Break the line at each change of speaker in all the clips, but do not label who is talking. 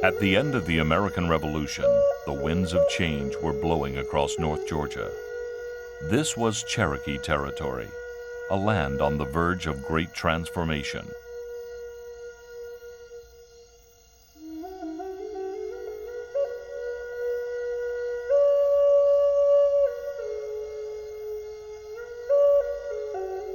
At the end of the American Revolution, the winds of change were blowing across North Georgia. This was Cherokee territory, a land on the verge of great transformation.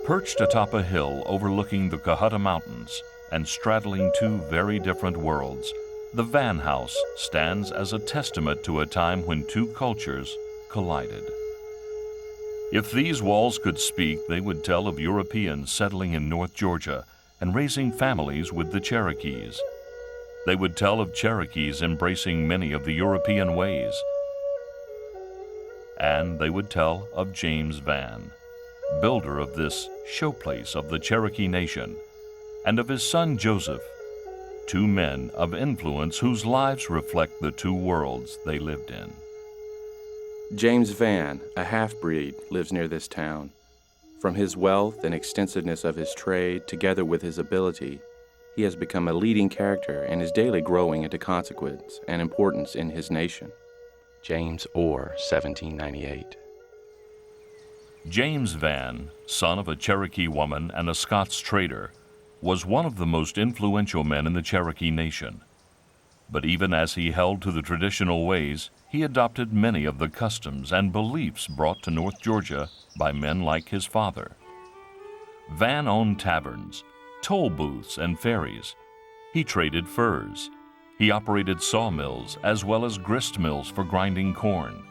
Perched atop a hill overlooking the Cohutta Mountains and straddling two very different worlds, the Vann House stands as a testament to a time when two cultures collided. If these walls could speak, they would tell of Europeans settling in North Georgia and raising families with the Cherokees. They would tell of Cherokees embracing many of the European ways. And they would tell of James Vann, builder of this showplace of the Cherokee Nation, and of his son Joseph, two men of influence whose lives reflect the two worlds they lived in.
James Vann, a half-breed, lives near this town. From his wealth and extensiveness of his trade, together with his ability, he has become a leading character and is daily growing into consequence and importance in his nation. James Orr, 1798.
James Vann, son of a Cherokee woman and a Scots trader, was one of the most influential men in the Cherokee Nation. But even as he held to the traditional ways, he adopted many of the customs and beliefs brought to North Georgia by men like his father. Vann owned taverns, toll booths, and ferries. He traded furs. He operated sawmills as well as grist mills for grinding corn.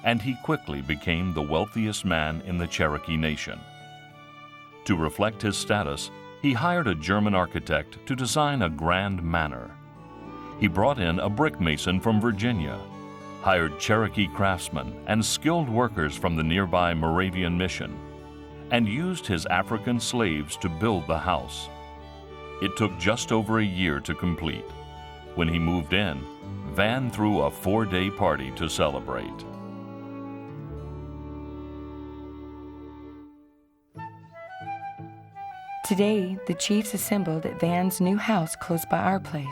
And he quickly became the wealthiest man in the Cherokee Nation. To reflect his status, he hired a German architect to design a grand manor. He brought in a brick mason from Virginia, hired Cherokee craftsmen and skilled workers from the nearby Moravian mission, and used his African slaves to build the house. It took just over a year to complete. When he moved in, Vann threw a 4-day party to celebrate.
Today, the chiefs assembled at Vann's new house close by our place.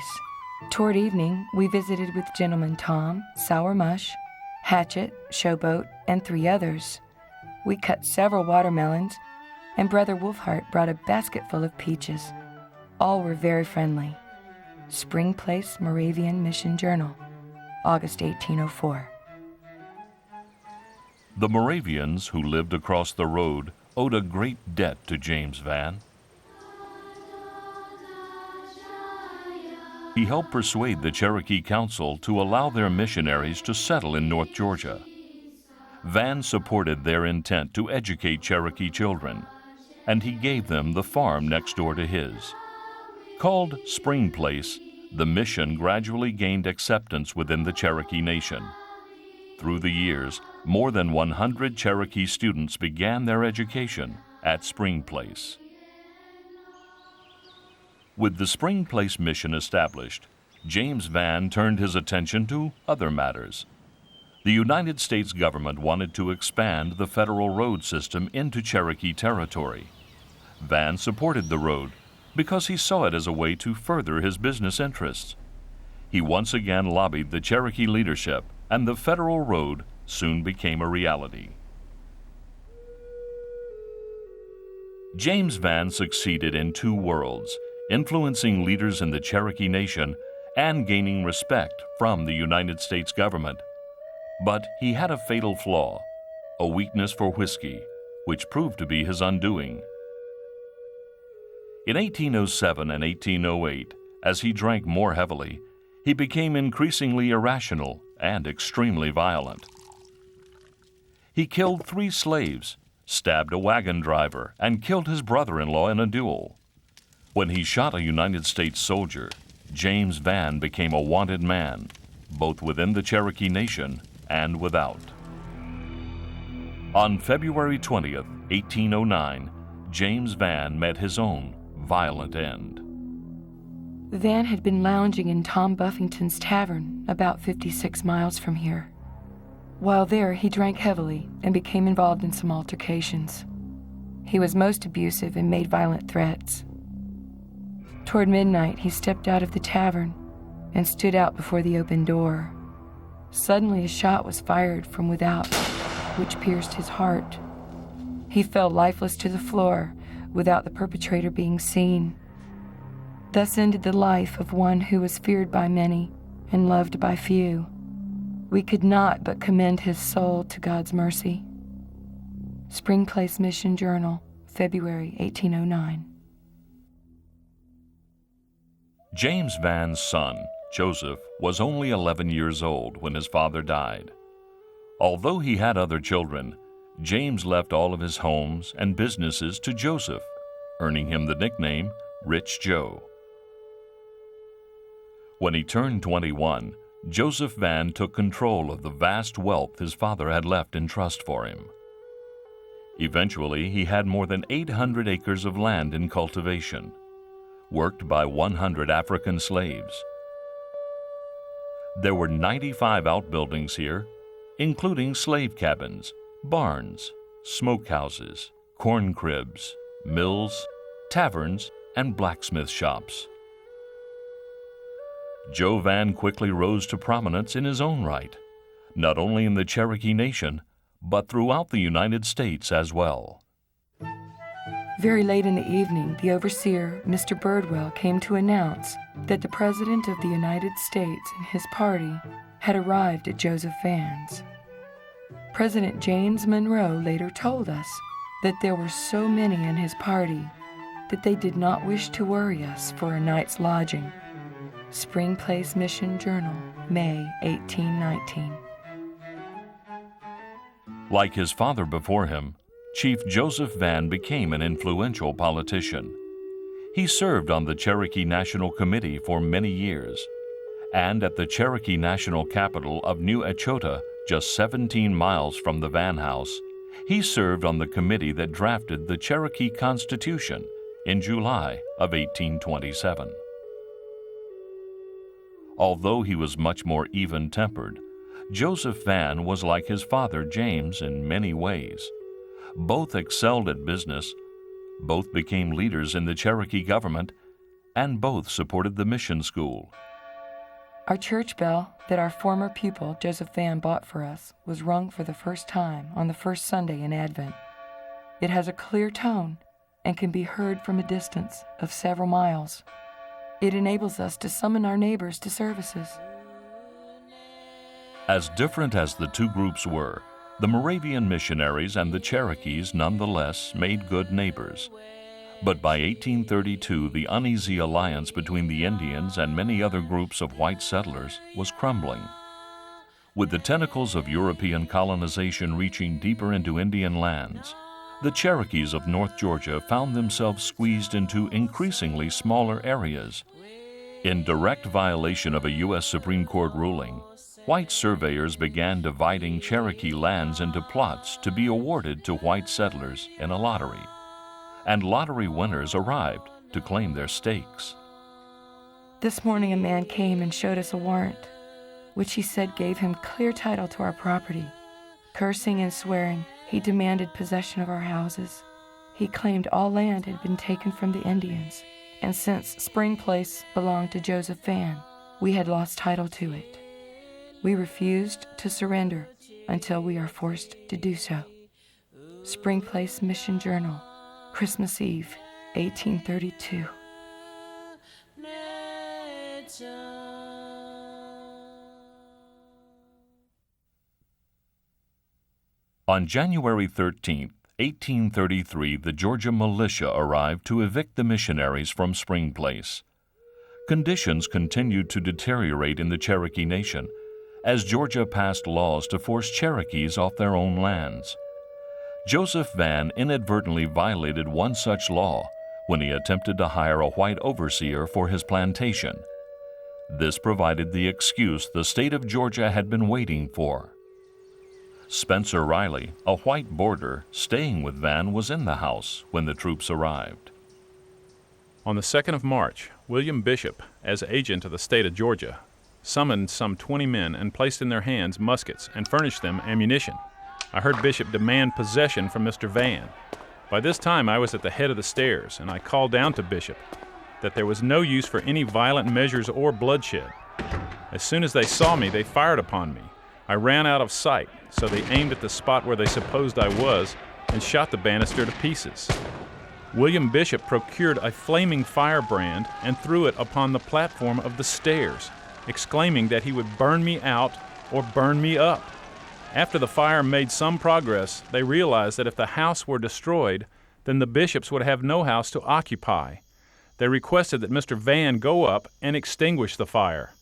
Toward evening, we visited with Gentleman Tom, Sour Mush, Hatchet, Showboat, and 3 others. We cut several watermelons, and Brother Wolfheart brought a basket full of peaches. All were very friendly. Spring Place Moravian Mission Journal, August 1804.
The Moravians who lived across the road owed a great debt to James Vann. He helped persuade the Cherokee Council to allow their missionaries to settle in North Georgia. Vann supported their intent to educate Cherokee children, and he gave them the farm next door to his. Called Spring Place, the mission gradually gained acceptance within the Cherokee Nation. Through the years, more than 100 Cherokee students began their education at Spring Place. With the Spring Place mission established, James Vann turned his attention to other matters. The United States government wanted to expand the federal road system into Cherokee territory. Vann supported the road because he saw it as a way to further his business interests. He once again lobbied the Cherokee leadership, and the federal road soon became a reality. James Vann succeeded in 2 worlds, influencing leaders in the Cherokee Nation and gaining respect from the United States government. But he had a fatal flaw, a weakness for whiskey, which proved to be his undoing. In 1807 and 1808, as he drank more heavily, he became increasingly irrational and extremely violent. He killed 3 slaves, stabbed a wagon driver, and killed his brother-in-law in a duel. When he shot a United States soldier, James Vann became a wanted man, both within the Cherokee Nation and without. On February 20th, 1809, James Vann met his own violent end.
Vann had been lounging in Tom Buffington's tavern, about 56 miles from here. While there, he drank heavily and became involved in some altercations. He was most abusive and made violent threats. Toward midnight, he stepped out of the tavern and stood out before the open door. Suddenly a shot was fired from without, which pierced his heart. He fell lifeless to the floor without the perpetrator being seen. Thus ended the life of one who was feared by many and loved by few. We could not but commend his soul to God's mercy. Spring Place Mission Journal, February 1809.
James Vann's son, Joseph, was only 11 years old when his father died. Although he had other children, James left all of his homes and businesses to Joseph, earning him the nickname Rich Joe. When he turned 21, Joseph Vann took control of the vast wealth his father had left in trust for him. Eventually, he had more than 800 acres of land in cultivation, worked by 100 African slaves. There were 95 outbuildings here, including slave cabins, barns, smokehouses, corn cribs, mills, taverns, and blacksmith shops. Joe Vann quickly rose to prominence in his own right, not only in the Cherokee Nation, but throughout the United States as well.
Very late in the evening, the overseer, Mr. Birdwell, came to announce that the President of the United States and his party had arrived at Joseph Vann's. President James Monroe later told us that there were so many in his party that they did not wish to worry us for a night's lodging. Spring Place Mission Journal, May 1819.
Like his father before him, Chief Joseph Vann became an influential politician. He served on the Cherokee National Committee for many years, and at the Cherokee National Capital of New Echota, just 17 miles from the Vann House, he served on the committee that drafted the Cherokee Constitution in July of 1827. Although he was much more even-tempered, Joseph Vann was like his father James in many ways. Both excelled at business, both became leaders in the Cherokee government, and both supported the mission school.
Our church bell that our former pupil, Joseph Vann, bought for us was rung for the first time on the first Sunday in Advent. It has a clear tone and can be heard from a distance of several miles. It enables us to summon our neighbors to services.
As different as the two groups were, the Moravian missionaries and the Cherokees nonetheless made good neighbors. But by 1832, the uneasy alliance between the Indians and many other groups of white settlers was crumbling. With the tentacles of European colonization reaching deeper into Indian lands, the Cherokees of North Georgia found themselves squeezed into increasingly smaller areas. In direct violation of a U.S. Supreme Court ruling, white surveyors began dividing Cherokee lands into plots to be awarded to white settlers in a lottery, and lottery winners arrived to claim their stakes.
This morning a man came and showed us a warrant, which he said gave him clear title to our property. Cursing and swearing, he demanded possession of our houses. He claimed all land had been taken from the Indians, and since Spring Place belonged to Joseph Vann, we had lost title to it. We refused to surrender until we are forced to do so. Spring Place Mission Journal, Christmas Eve, 1832.
On January 13, 1833, the Georgia militia arrived to evict the missionaries from Spring Place. Conditions continued to deteriorate in the Cherokee Nation as Georgia passed laws to force Cherokees off their own lands. Joseph Vann inadvertently violated one such law when he attempted to hire a white overseer for his plantation. This provided the excuse the state of Georgia had been waiting for. Spencer Riley, a white boarder staying with Vann, was in the house when the troops arrived.
On the 2nd of March, William Bishop, as agent of the state of Georgia, summoned some 20 men and placed in their hands muskets and furnished them ammunition. I heard Bishop demand possession from Mr. Vann. By this time I was at the head of the stairs, and I called down to Bishop that there was no use for any violent measures or bloodshed, As soon as they saw me, they fired upon me. I ran out of sight, so they aimed at the spot where they supposed I was and shot the banister to pieces. William Bishop procured a flaming firebrand and threw it upon the platform of the stairs, exclaiming that he would burn me out or burn me up. After the fire made some progress, they realized that if the house were destroyed, then the bishops would have no house to occupy. They requested that Mr. Vann go up and extinguish the fire.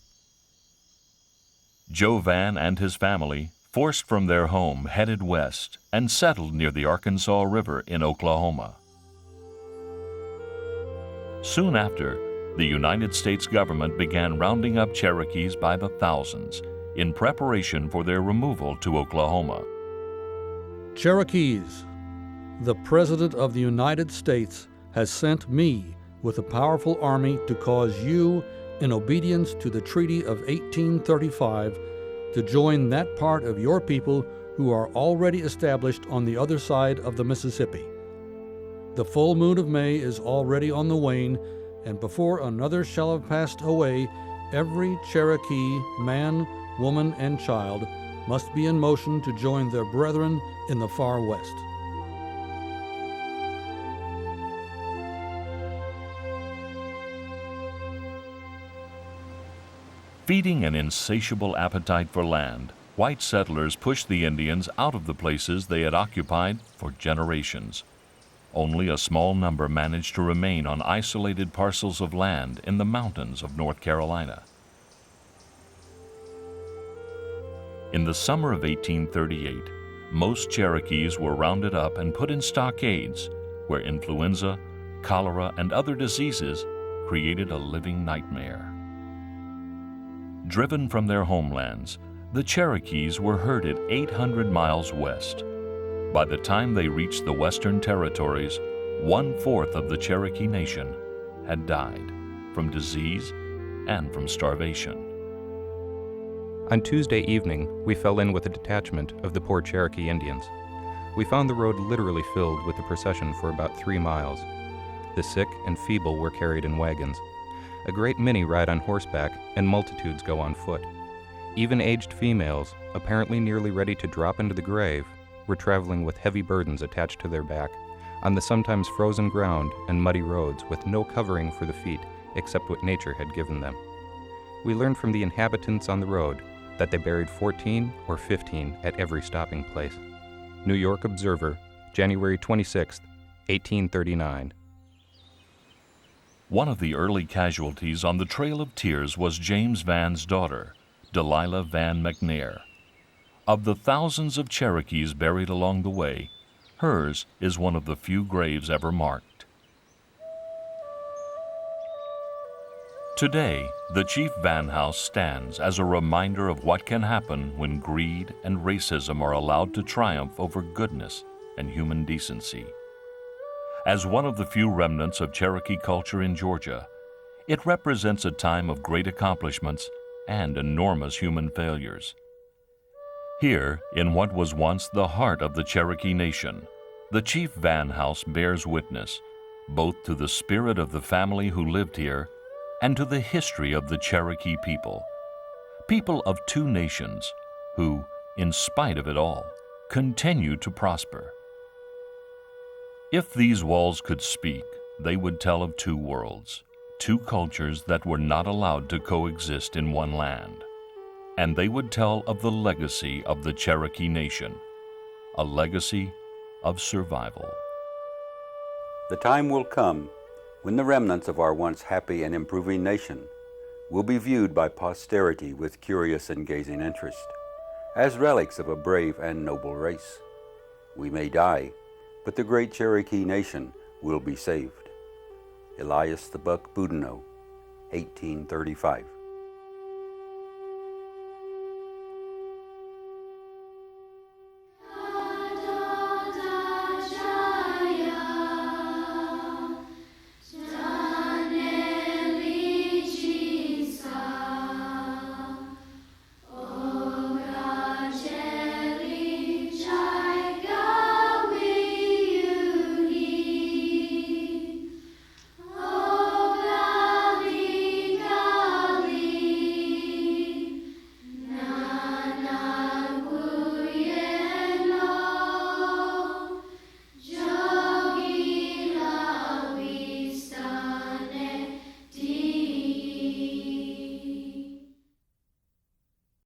Joe Vann and his family, forced from their home, headed west and settled near the Arkansas River in Oklahoma. Soon after, the United States government began rounding up Cherokees by the thousands in preparation for their removal to Oklahoma.
Cherokees, the President of the United States has sent me with a powerful army to cause you, in obedience to the Treaty of 1835, to join that part of your people who are already established on the other side of the Mississippi. The full moon of May is already on the wane, and before another shall have passed away, every Cherokee, man, woman, and child must be in motion to join their brethren in the far west.
Feeding an insatiable appetite for land, white settlers pushed the Indians out of the places they had occupied for generations. Only a small number managed to remain on isolated parcels of land in the mountains of North Carolina. In the summer of 1838, most Cherokees were rounded up and put in stockades where influenza, cholera, and other diseases created a living nightmare. Driven from their homelands, the Cherokees were herded 800 miles west. By the time they reached the Western Territories, 1/4 of the Cherokee Nation had died from disease and from starvation.
On Tuesday evening, we fell in with a detachment of the poor Cherokee Indians. We found the road literally filled with the procession for about 3 miles. The sick and feeble were carried in wagons. A great many ride on horseback, and multitudes go on foot. Even aged females, apparently nearly ready to drop into the grave, were traveling with heavy burdens attached to their back, on the sometimes frozen ground and muddy roads with no covering for the feet except what nature had given them. We learned from the inhabitants on the road that they buried 14 or 15 at every stopping place. New York Observer, January 26, 1839.
One of the early casualties on the Trail of Tears was James Vann's daughter, Delilah Vann McNair. Of the thousands of Cherokees buried along the way, hers is one of the few graves ever marked. Today, the Chief Vann House stands as a reminder of what can happen when greed and racism are allowed to triumph over goodness and human decency. As one of the few remnants of Cherokee culture in Georgia, it represents a time of great accomplishments and enormous human failures. Here, in what was once the heart of the Cherokee Nation, the Chief Vann House bears witness both to the spirit of the family who lived here and to the history of the Cherokee people, people of two nations who, in spite of it all, continue to prosper. If these walls could speak, they would tell of two worlds, two cultures that were not allowed to coexist in one land. And they would tell of the legacy of the Cherokee Nation, a legacy of survival.
The time will come when the remnants of our once happy and improving nation will be viewed by posterity with curious and gazing interest, as relics of a brave and noble race. We may die, but the great Cherokee Nation will be saved. Elias the Buck Boudinot, 1835.